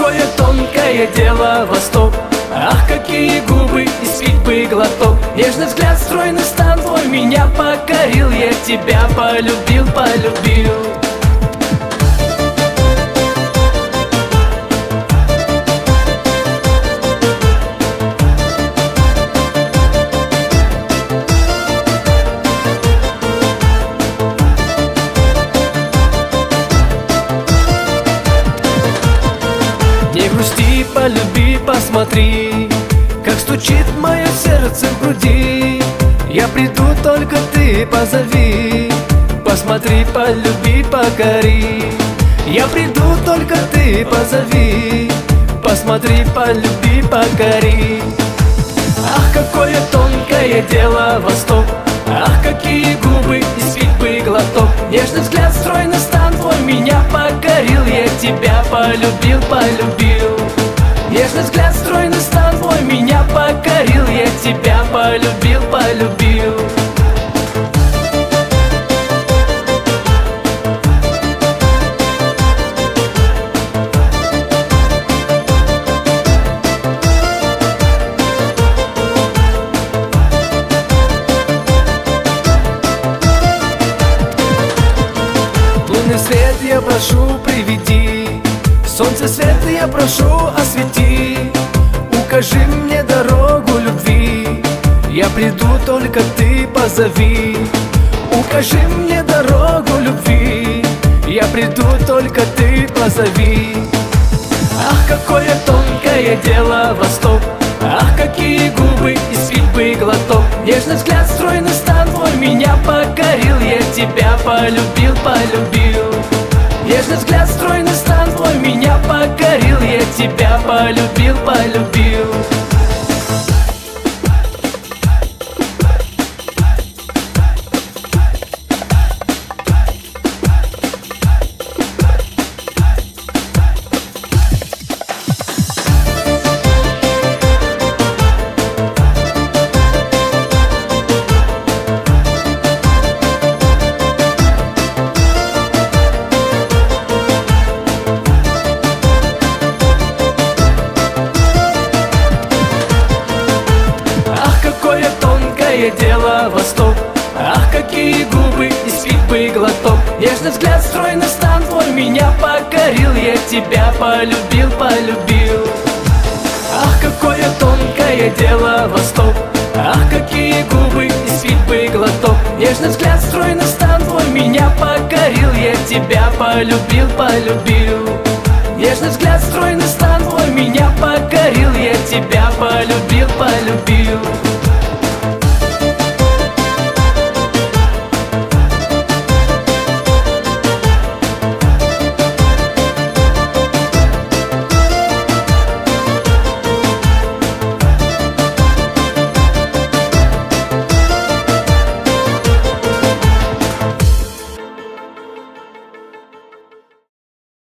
какое тонкое дело Восток. Ах, какие губы, и спить бы глоток. Нежный взгляд, стройный стан твой меня покорил. Я тебя полюбил, полюбил. Не грусти, полюби, посмотри, как стучит мое сердце в груди. Я приду, только ты позови. Посмотри, полюби, покори. Я приду, только ты позови. Посмотри, полюби, покори. Ах, какое тонкое дело Восток. Ах, какие губы, и спить бы глоток. Нежный взгляд, стройный стан твой меня покорил. Я тебя полюбил, полюбил. Нежный взгляд, стройный стан твой меня покорил. Я тебя полюбил, полюбил. Лунный свет я прошу, приведи. Солнце свет я прошу, освети. Укажи мне дорогу любви. Я приду, только ты позови. Укажи мне дорогу любви. Я приду, только ты позови. Ах, какое тонкое дело Восток. Ах, какие губы, и спить бы глоток. Нежный взгляд, стройный стан твой меня покорил. Я тебя полюбил, полюбил. Нежный взгляд, стройный стан твой меня покорил. Я тебя полюбил, полюбил. Дело Восток. Ах, какие губы, и спить бы глоток. Нежный взгляд, стройный стан твой меня покорил. Я тебя полюбил, полюбил. Ах, какое тонкое дело Восток. Ах, какие губы, и спить бы глоток. Нежный взгляд, стройный стан твой меня покорил. Я тебя полюбил, полюбил. Нежный взгляд, стройный стан твой меня покорил. Я тебя полюбил, полюбил.